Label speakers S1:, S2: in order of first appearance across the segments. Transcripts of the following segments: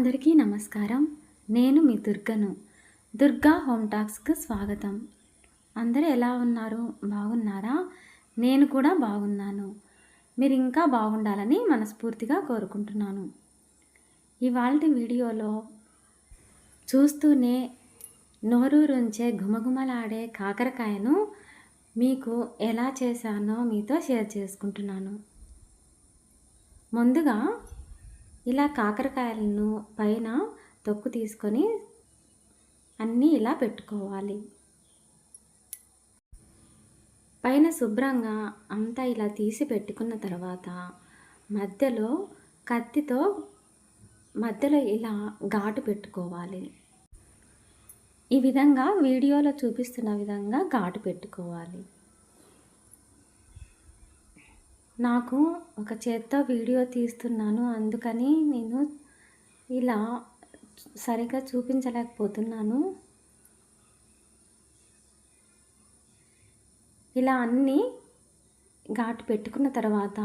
S1: అందరికీ నమస్కారం. నేను మీ దుర్గను. దుర్గా హోమ్ టాక్స్‌కి స్వాగతం. అందరూ ఎలా ఉన్నారు? బాగున్నారా? నేను కూడా బాగున్నాను. మీరు ఇంకా బాగుండాలని మనస్ఫూర్తిగా కోరుకుంటున్నాను. ఇవాల్టి వీడియోలో చూస్తూనే నోరూరుంచే ఘుమఘుమలాడే కాకరకాయను మీకు ఎలా చేశానో మీతో షేర్ చేసుకుంటున్నాను. ముందుగా ఇలా కాకరకాయలను పైన తొక్కు తీసుకొని అన్నీ ఇలా పెట్టుకోవాలి. పైన శుభ్రంగా అంతా ఇలా తీసి పెట్టుకున్న తర్వాత మధ్యలో కత్తితో మధ్యలో ఇలా ఘాటు పెట్టుకోవాలి. ఈ విధంగా వీడియోలో చూపిస్తున్న విధంగా ఘాటు పెట్టుకోవాలి. నాకు ఒక చేత్తో వీడియో తీస్తున్నాను, అందుకని నేను ఇలా సరిగ్గా చూపించలేకపోతున్నాను. ఇలా అన్నీ ఘాటు పెట్టుకున్న తర్వాత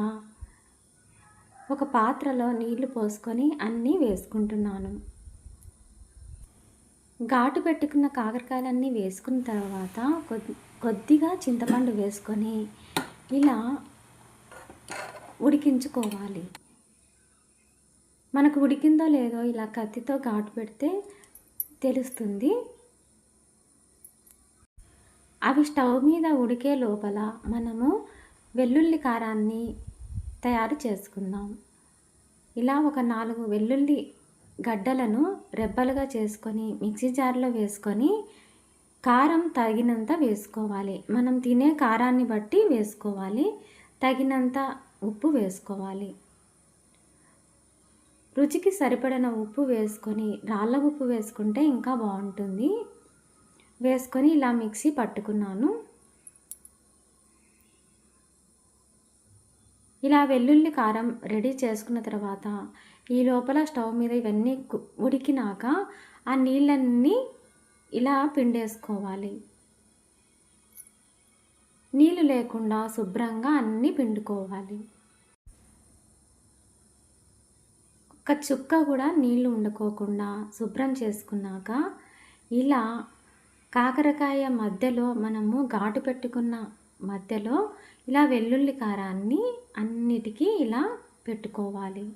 S1: ఒక పాత్రలో నీళ్లు పోసుకొని అన్నీ వేసుకుంటున్నాను. ఘాటు పెట్టుకున్న కాకరకాయలన్నీ వేసుకున్న తర్వాత కొద్దిగా చింతపండు వేసుకొని ఇలా ఉడికించుకోవాలి. మనకు ఉడికిందో లేదో ఇలా కత్తితో ఘాటు పెడితే తెలుస్తుంది. అవి స్టవ్ మీద ఉడికే లోపల మనము వెల్లుల్లి కారాన్ని తయారు చేసుకుందాం. ఇలా ఒక 4 వెల్లుల్లి గడ్డలను రెబ్బలుగా చేసుకొని మిక్సీ జార్లో వేసుకొని కారం తగినంత వేసుకోవాలి. మనం తినే కారాన్ని బట్టి వేసుకోవాలి. తగినంత ఉప్పు వేసుకోవాలి. రుచికి సరిపడిన ఉప్పు వేసుకొని, రాళ్ళ ఉప్పు వేసుకుంటే ఇంకా బాగుంటుంది. వేసుకొని ఇలా మిక్సీ పట్టుకున్నాను. ఇలా వెల్లుల్లి కారం రెడీ చేసుకున్న తర్వాత ఈ లోపల స్టవ్ మీద ఇవన్నీ ఉడికినాక ఆ నీళ్ళన్నీ ఇలా పిండేసుకోవాలి. నీళ్ళు లేకుండా శుభ్రంగా అన్నీ పిండుకోవాలి. ఒక చుక్క కూడా నీళ్లు ఉండకోకుండా శుభ్రం చేసుకున్నాక ఇలా కాకరకాయ మధ్యలో మనము ఘాటు పెట్టుకున్న మధ్యలో ఇలా వెల్లుల్లి కారాన్ని అన్నిటికీ ఇలా పెట్టుకోవాలి.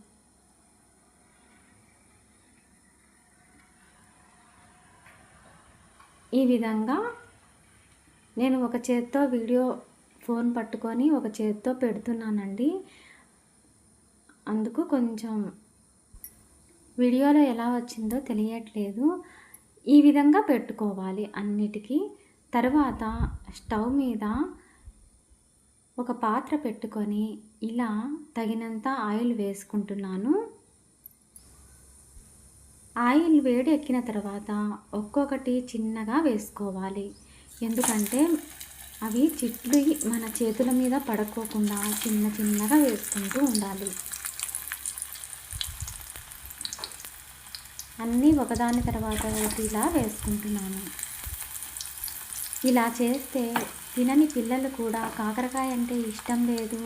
S1: ఈ విధంగా నేను ఒక చేత్తో ఫోన్ పట్టుకొని ఒక చేత్తో పెడుతున్నానండి. అందుకు కొంచెం వీడియోలో ఎలా వచ్చిందో తెలియట్లేదు. ఈ విధంగా పెట్టుకోవాలి అన్నిటికీ. తర్వాత స్టవ్ మీద ఒక పాత్ర పెట్టుకొని ఇలా తగినంత ఆయిల్ వేసుకుంటున్నాను. ఆయిల్ వేడి ఎక్కిన తర్వాత ఒక్కొక్కటి చిన్నగా వేసుకోవాలి. ఎందుకంటే అవి చిట్లు మన చేతుల మీద పడుకోకుండా చిన్నగా వేసుకుంటూ ఉండాలి. అన్నీ ఒకదాని తర్వాత ఒకటి ఇలా వేసుకుంటున్నాను. ఇలా చేస్తే తినని పిల్లలు కూడా కాకరకాయ అంటే ఇష్టం లేదు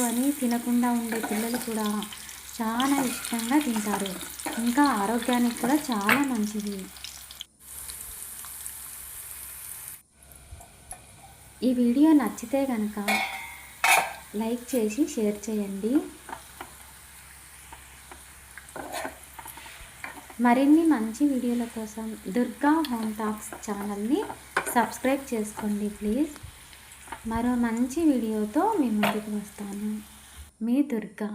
S1: అని తినకుండా ఉండే పిల్లలు కూడా చాలా ఇష్టంగా తింటారు. ఇంకా ఆరోగ్యానికి కూడా చాలా మంచిది. ఈ వీడియో నచ్చితే కనుక లైక్ చేసి షేర్ చేయండి. మరిన్ని మంచి వీడియోల కోసం దుర్గా హోమ్ టాక్స్ ఛానల్ని సబ్స్క్రైబ్ చేసుకోండి ప్లీజ్. మరో మంచి వీడియోతో మీ ముందుకు వస్తాను. మీ దుర్గా.